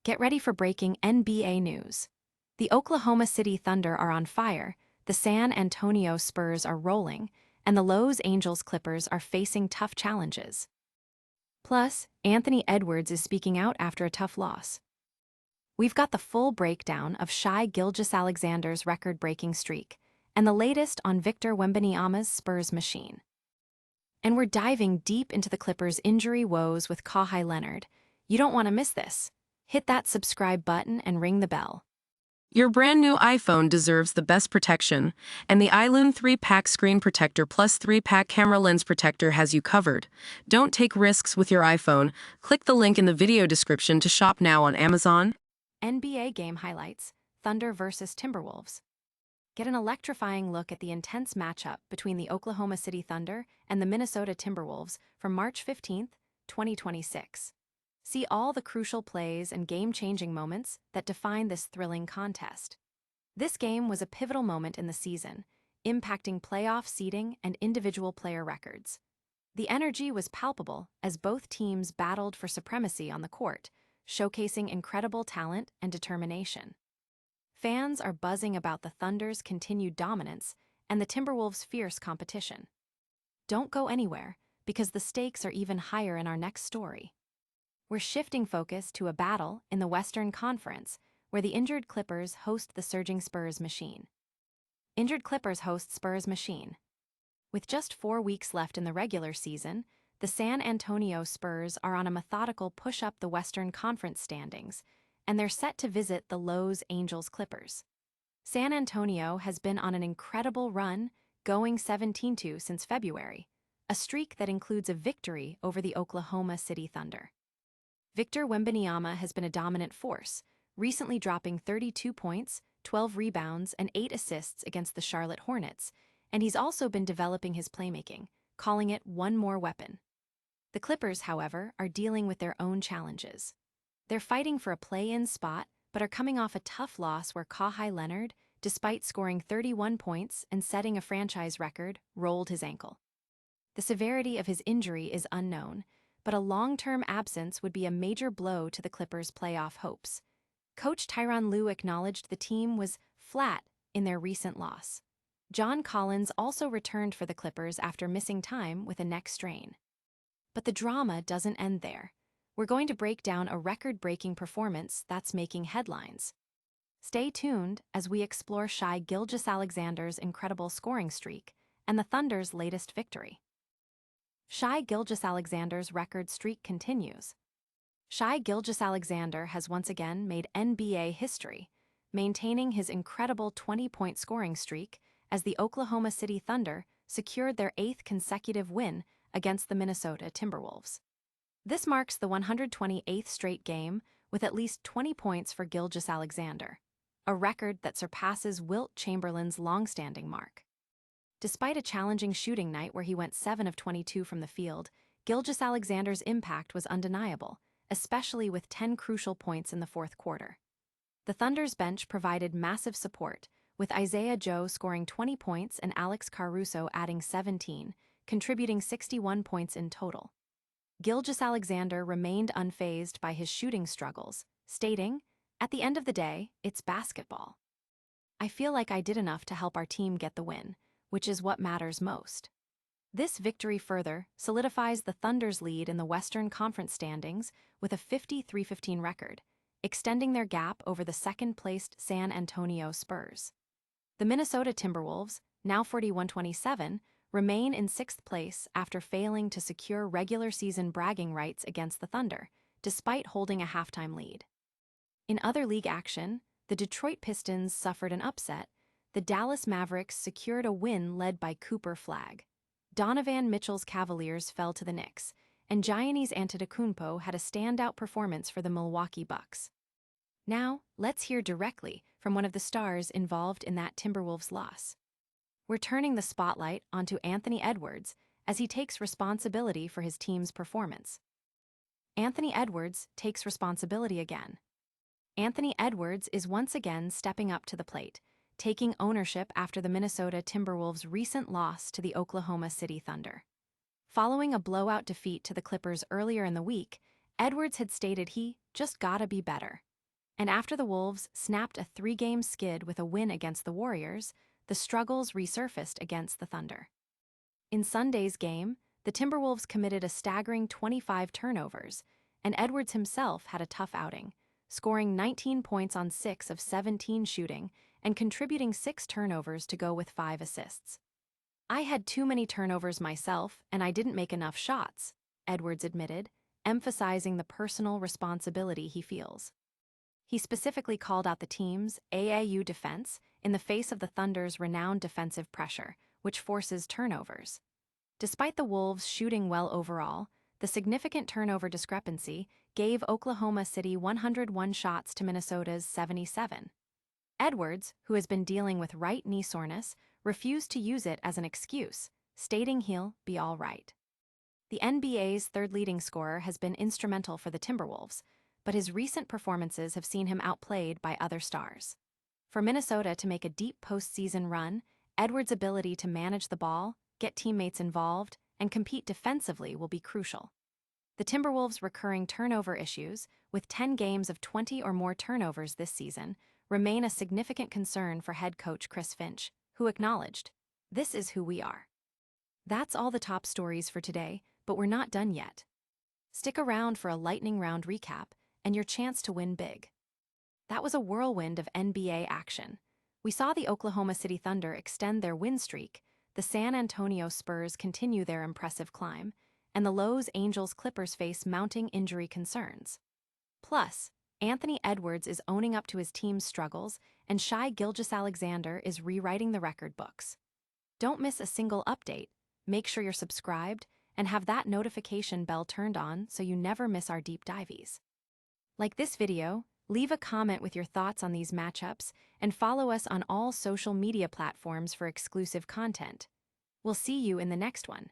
Get ready for breaking NBA news. The Oklahoma City Thunder are on fire, the San Antonio Spurs are rolling, and the Los Angeles Clippers are facing tough challenges. Plus, Anthony Edwards is speaking out after a tough loss. We've got the full breakdown of Shai Gilgeous-Alexander's record-breaking streak, and the latest on Victor Wembanyama's Spurs machine. And we're diving deep into the Clippers' injury woes with Kawhi Leonard. You don't want to miss this. Hit that subscribe button and ring the bell. Your brand new iPhone deserves the best protection, and the iLume 3-Pack Screen Protector plus 3-Pack Camera Lens Protector has you covered. Don't take risks with your iPhone. Click the link in the video description to shop now on Amazon. NBA game highlights, Thunder versus Timberwolves. Get an electrifying look at the intense matchup between the Oklahoma City Thunder and the Minnesota Timberwolves from March 15, 2026. See all the crucial plays and game-changing moments that define this thrilling contest. This game was a pivotal moment in the season, impacting playoff seeding and individual player records. The energy was palpable as both teams battled for supremacy on the court, showcasing incredible talent and determination. Fans are buzzing about the Thunder's continued dominance and the Timberwolves' fierce competition. Don't go anywhere, because the stakes are even higher in our next story. We're shifting focus to a battle in the Western Conference, where the injured Clippers host the surging Spurs machine. Injured Clippers host Spurs machine. With just 4 weeks left in the regular season, the San Antonio Spurs are on a methodical push up the Western Conference standings, and they're set to visit the Los Angeles Clippers. San Antonio has been on an incredible run, going 17-2 since February, a streak that includes a victory over the Oklahoma City Thunder. Victor Wembanyama has been a dominant force, recently dropping 32 points, 12 rebounds, and 8 assists against the Charlotte Hornets, and he's also been developing his playmaking, calling it one more weapon. The Clippers, however, are dealing with their own challenges. They're fighting for a play-in spot, but are coming off a tough loss where Kawhi Leonard, despite scoring 31 points and setting a franchise record, rolled his ankle. The severity of his injury is unknown, but a long-term absence would be a major blow to the Clippers' playoff hopes. Coach Tyronn Lue acknowledged the team was flat in their recent loss. John Collins also returned for the Clippers after missing time with a neck strain. But the drama doesn't end there. We're going to break down a record-breaking performance that's making headlines. Stay tuned as we explore Shai Gilgeous-Alexander's incredible scoring streak and the Thunder's latest victory. Shai Gilgeous-Alexander's record streak continues. Shai Gilgeous-Alexander has once again made NBA history, maintaining his incredible 20-point scoring streak as the Oklahoma City Thunder secured their 8th consecutive win against the Minnesota Timberwolves. This marks the 128th straight game with at least 20 points for Gilgeous-Alexander, a record that surpasses Wilt Chamberlain's long-standing mark. Despite a challenging shooting night where he went 7 of 22 from the field, Gilgeous-Alexander's impact was undeniable, especially with 10 crucial points in the fourth quarter. The Thunder's bench provided massive support, with Isaiah Joe scoring 20 points and Alex Caruso adding 17, contributing 61 points in total. Gilgeous-Alexander remained unfazed by his shooting struggles, stating, "At the end of the day, it's basketball. I feel like I did enough to help our team get the win, which is what matters most." This victory further solidifies the Thunder's lead in the Western Conference standings with a 53-15 record, extending their gap over the second-placed San Antonio Spurs. The Minnesota Timberwolves, now 41-27, remain in 6th place after failing to secure regular season bragging rights against the Thunder, despite holding a halftime lead. In other league action, the Detroit Pistons suffered an upset. The Dallas Mavericks secured a win led by Cooper Flagg. Donovan Mitchell's Cavaliers fell to the Knicks, and Giannis Antetokounmpo had a standout performance for the Milwaukee Bucks. Now, let's hear directly from one of the stars involved in that Timberwolves loss. We're turning the spotlight onto Anthony Edwards as he takes responsibility for his team's performance. Anthony Edwards takes responsibility again. Anthony Edwards is once again stepping up to the plate, taking ownership after the Minnesota Timberwolves' recent loss to the Oklahoma City Thunder. Following a blowout defeat to the Clippers earlier in the week, Edwards had stated he just gotta be better. And after the Wolves snapped a 3-game skid with a win against the Warriors, the struggles resurfaced against the Thunder. In Sunday's game, the Timberwolves committed a staggering 25 turnovers, and Edwards himself had a tough outing, scoring 19 points on 6 of 17 shooting and contributing 6 turnovers to go with 5 assists. "I had too many turnovers myself, and I didn't make enough shots," Edwards admitted, emphasizing the personal responsibility he feels. He specifically called out the team's AAU defense in the face of the Thunder's renowned defensive pressure, which forces turnovers. Despite the Wolves shooting well overall, the significant turnover discrepancy gave Oklahoma City 101 shots to Minnesota's 77. Edwards, who has been dealing with right knee soreness, refused to use it as an excuse, stating he'll be all right. The NBA's third leading scorer has been instrumental for the Timberwolves, but his recent performances have seen him outplayed by other stars. For Minnesota to make a deep postseason run, Edwards' ability to manage the ball, get teammates involved, and compete defensively will be crucial. The Timberwolves' recurring turnover issues, with 10 games of 20 or more turnovers this season, remain a significant concern for head coach Chris Finch, who acknowledged, "This is who we are." That's all the top stories for today, but we're not done yet. Stick around for a lightning round recap and your chance to win big. That was a whirlwind of NBA action. We saw the Oklahoma City Thunder extend their win streak, the San Antonio Spurs continue their impressive climb, and the Los Angeles Clippers face mounting injury concerns. Plus, Anthony Edwards is owning up to his team's struggles, and Shai Gilgeous-Alexander is rewriting the record books. Don't miss a single update. Make sure you're subscribed and have that notification bell turned on so you never miss our deep dives. Like this video, leave a comment with your thoughts on these matchups, and follow us on all social media platforms for exclusive content. We'll see you in the next one.